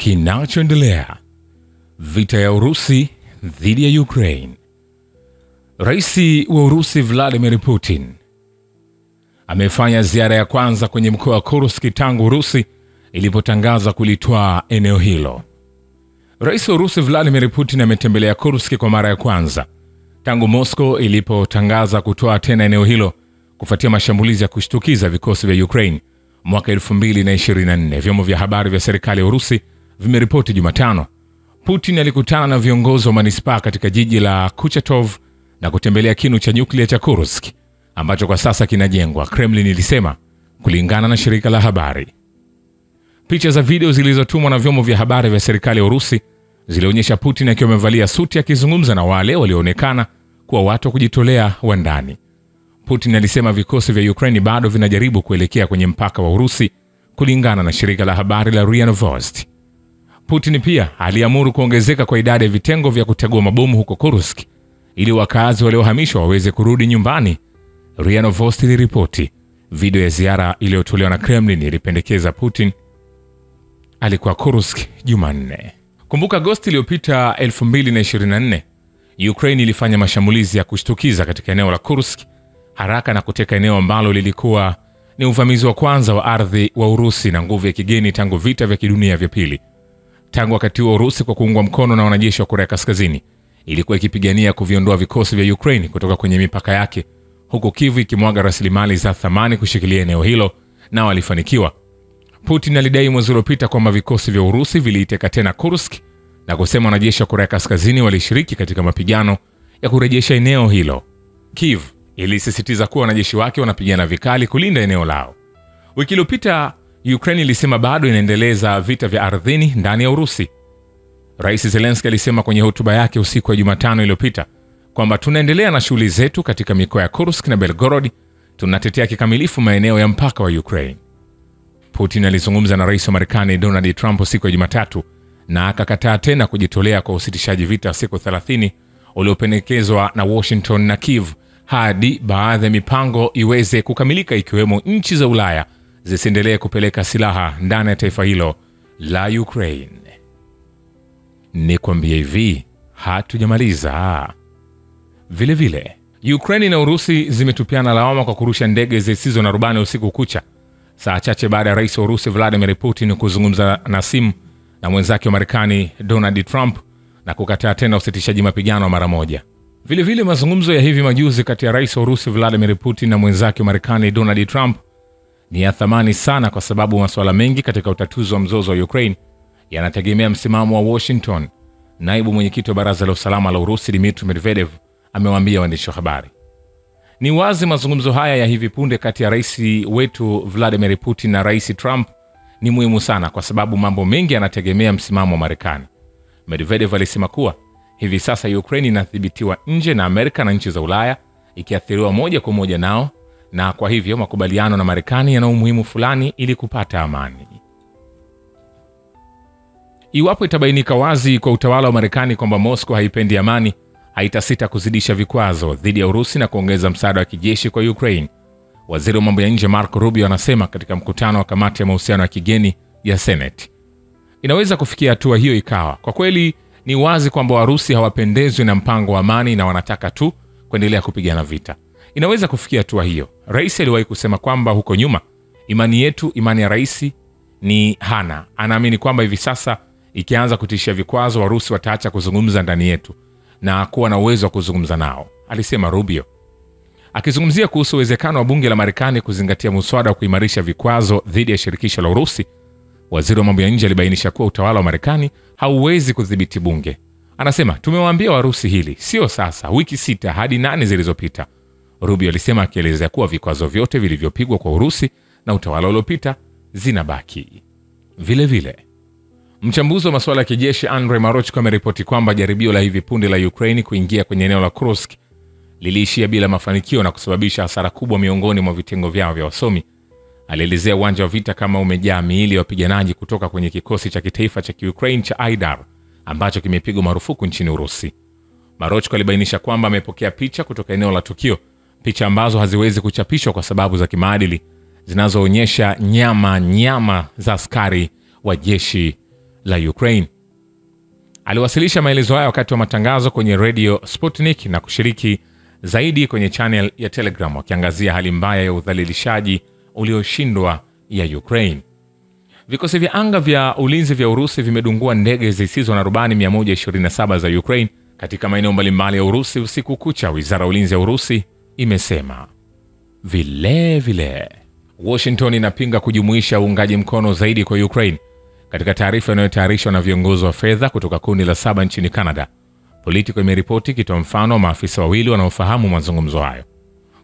Kinachoendelea: vita ya Urusi dhidi ya Ukraine. Rais wa Urusi Vladimir Putin amefanya ziara ya kwanza kwenye mkoa wa Kursk tangu Urusi ilipotangaza kulitwaa eneo hilo. Rais wa Urusi Vladimir Putin ametembelea Kursk kwa mara ya kwanza tangu Moscow ilipotangaza kutoa tena eneo hilo kufuatia mashambulizi ya kushtukiza vikosi vya Ukraine mwaka 2024. Vyombo vya habari vya serikali ya Urusi vimeripoti Jumatano Putin alikutana na viongozi wa manispaa katika jiji la Kuchatov na kutembelea kinu cha nyuklia cha Kursk ambacho kwa sasa kinajengwa, Kremlin ilisema, kulingana na shirika la habari. Picha za video zilizotumwa na vyombo vya habari vya serikali ya Urusi zilionyesha Putin akiwa amevalia suti akizungumza na wale walioonekana kuwa watu wa kujitolea wa ndani. Putin alisema vikosi vya Ukraine bado vinajaribu kuelekea kwenye mpaka wa Urusi, kulingana na shirika la habari la RIA Novosti. Putin pia aliamuru kuongezeka kwa idadi ya vitengo vya kutegua mabomu huko Kursk ili wakazi waliohamishwa waweze kurudi nyumbani. RIA Novosti iliripoti video ya ziara iliyotolewa na Kremlin ilipendekeza Putin alikuwa Kursk Jumanne. Kumbuka Agosti iliyopita 2024, Ukraine ilifanya mashambulizi ya kushtukiza katika eneo la Kursk haraka na kuteka eneo ambalo lilikuwa ni uvamizi wa kwanza wa ardhi wa Urusi na nguvu ya kigeni tangu vita vya kidunia vya pili. Tangu wakati wa Urusi kwa kuungwa mkono na wanajeshi wa Korea Kaskazini ilikuwa ikipigania kuviondoa vikosi vya Ukraine kutoka kwenye mipaka yake, huku Kyiv ikimwaga rasilimali za thamani kushikilia eneo hilo, na walifanikiwa. Putin alidai mwezi uliopita kwamba vikosi vya Urusi viliiteka tena Kursk na kusema wanajeshi wa Korea Kaskazini walishiriki katika mapigano ya kurejesha eneo hilo. Kyiv ilisisitiza kuwa wanajeshi wake wanapigana vikali kulinda eneo lao. Wiki iliyopita Ukraine ilisema bado inaendeleza vita vya ardhini ndani ya Urusi. Rais Zelensky alisema kwenye hotuba yake usiku wa Jumatano iliyopita kwamba tunaendelea na shughuli zetu katika mikoa ya Kursk na Belgorod, tunatetea kikamilifu maeneo ya mpaka wa Ukraine. Putin alizungumza na rais wa Marekani Donald Trump siku ya Jumatatu na akakataa tena kujitolea kwa usitishaji vita siku 30 uliopendekezwa na Washington na Kyiv hadi baadhi ya mipango iweze kukamilika, ikiwemo nchi za Ulaya zisiendelee kupeleka silaha ndani ya taifa hilo la Ukraine. Nikwambie hivi, hatujamaliza. Vile Ukraine na Urusi zimetupiana lawama kwa kurusha ndege zisizo na rubani usiku kucha, saa chache baada ya rais wa Urusi Vladimir Putin kuzungumza na simu na mwenzake wa Marekani Donald Trump na kukataa tena usitishaji mapigano mara moja. Vile mazungumzo ya hivi majuzi kati ya rais wa Urusi Vladimir Putin na mwenzake wa Marekani Donald Trump ni ya thamani sana, kwa sababu masuala mengi katika utatuzi wa mzozo wa Ukraine yanategemea msimamo wa Washington. Naibu mwenyekiti wa Baraza la Usalama la Urusi Dmitry Medvedev amewaambia waandishi wa habari, ni wazi mazungumzo haya ya hivi punde kati ya rais wetu Vladimir Putin na rais Trump ni muhimu sana, kwa sababu mambo mengi yanategemea msimamo wa Marekani. Medvedev alisema kuwa hivi sasa Ukraine inadhibitiwa nje na Amerika na nchi za Ulaya, ikiathiriwa moja kwa moja nao, na kwa hivyo makubaliano na Marekani yana umuhimu fulani ili kupata amani. Iwapo itabainika wazi kwa utawala wa Marekani kwamba Moscow haipendi amani, haitasita kuzidisha vikwazo dhidi ya Urusi na kuongeza msaada wa kijeshi kwa Ukraine. Waziri wa mambo ya nje Marco Rubio anasema katika mkutano wa kamati ya mahusiano ya kigeni ya Senate, inaweza kufikia hatua hiyo ikawa kwa kweli ni wazi kwamba Warusi hawapendezwi na mpango wa amani na wanataka tu kuendelea kupigana vita. Inaweza kufikia hatua hiyo. Rais aliwahi kusema kwamba huko nyuma, imani ya rais ni hana. Anaamini kwamba hivi sasa ikianza kutishia vikwazo, Warusi wataacha kuzungumza ndani yetu na kuwa na uwezo wa kuzungumza nao, alisema Rubio. Akizungumzia kuhusu uwezekano wa bunge la Marekani kuzingatia muswada wa kuimarisha vikwazo dhidi ya shirikisho la Urusi, waziri wa mambo ya nje alibainisha kuwa utawala wa Marekani hauwezi kudhibiti bunge. Anasema, tumewaambia Warusi hili, sio sasa, wiki 6 hadi 8 zilizopita. Rubio alisema, akielezea kuwa vikwazo vyote vilivyopigwa kwa Urusi na utawala uliopita zinabaki. Vile mchambuzi wa masuala ya kijeshi Andrei Marochko ameripoti kwamba jaribio la hivi punde la Ukraine kuingia kwenye eneo la Kursk liliishia bila mafanikio na kusababisha hasara kubwa miongoni mwa vitengo vyao vya wasomi. Alielezea uwanja wa vita kama umejaa miili ya wapiganaji kutoka kwenye kikosi cha kitaifa cha Ukraine cha Aidar ambacho kimepigwa marufuku nchini Urusi. Marochko alibainisha kwamba amepokea picha kutoka eneo la tukio, picha ambazo haziwezi kuchapishwa kwa sababu za kimaadili, zinazoonyesha nyama za askari wa jeshi la Ukraine. Aliwasilisha maelezo hayo wakati wa matangazo kwenye Radio Sputnik na kushiriki zaidi kwenye channel ya Telegram akiangazia hali mbaya ya udhalilishaji ulioshindwa ya Ukraine. Vikosi vya anga vya ulinzi vya Urusi vimedungua ndege zisizo na rubani 127 za Ukraine katika maeneo mbalimbali ya Urusi usiku kucha, wizara ya ulinzi ya Urusi imesema. Vile Washington inapinga kujumuisha uungaji mkono zaidi kwa Ukraine. Katika taarifa inayotayarishwa na viongozi wa fedha kutoka kundi la 7 nchini Canada, Politico imeripoti kitoa mfano wa maafisa wawili wanaofahamu mazungumzo hayo.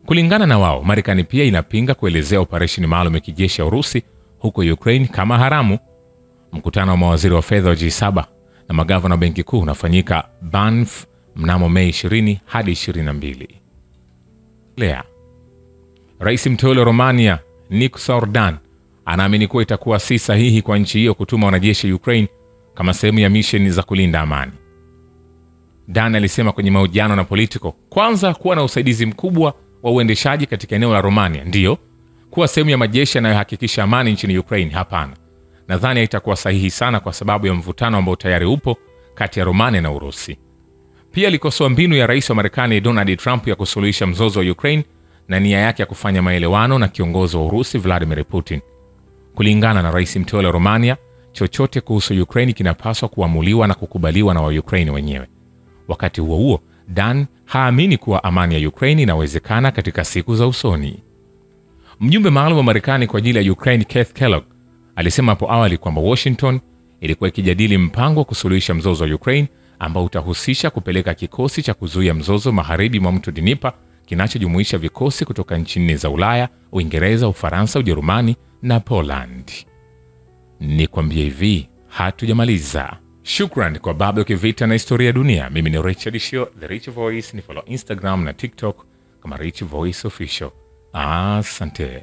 Kulingana na wao, Marekani pia inapinga kuelezea operesheni maalum ya kijeshi ya Urusi huko Ukraine kama haramu. Mkutano wa mawaziri wa fedha wa G7 na magavana wa benki kuu unafanyika Banff mnamo Mei 20 hadi 22. Rais mteule wa Romania Nicolae Dan anaamini kuwa itakuwa si sahihi kwa nchi hiyo kutuma wanajeshi Ukraine kama sehemu ya misheni za kulinda amani. Dan alisema kwenye mahojiano na Politico, kwanza kuwa na usaidizi mkubwa wa uendeshaji katika eneo la Romania, ndiyo. Kuwa sehemu ya majeshi yanayohakikisha amani nchini Ukraine, hapana. Nadhani haitakuwa sahihi sana kwa sababu ya mvutano ambao tayari upo kati ya Romania na Urusi. Pia alikosoa mbinu ya rais wa Marekani Donald Trump ya kusuluhisha mzozo wa Ukraine na nia yake ya kufanya maelewano na kiongozi wa Urusi Vladimir Putin. Kulingana na rais mteule wa Romania, chochote kuhusu Ukraine kinapaswa kuamuliwa na kukubaliwa na Wa-Ukraine wenyewe. Wakati huo huo, Dan haamini kuwa amani ya Ukraine inawezekana katika siku za usoni. Mjumbe maalum wa Marekani kwa ajili ya Ukraine Keith Kellogg alisema hapo awali kwamba Washington ilikuwa ikijadili mpango wa kusuluhisha mzozo wa Ukraine ambao utahusisha kupeleka kikosi cha kuzuia mzozo magharibi mwa mto Dnieper kinachojumuisha vikosi kutoka nchi 4 za Ulaya, Uingereza, Ufaransa, Ujerumani na Poland. Nikwambie hivi, hatujamaliza. Shukran kwa Baba Kivita na Historia ya Dunia. Mimi ni Richard Shio, The Rich Voice. Ni follow Instagram na TikTok kama Rich Voice Official. Asante.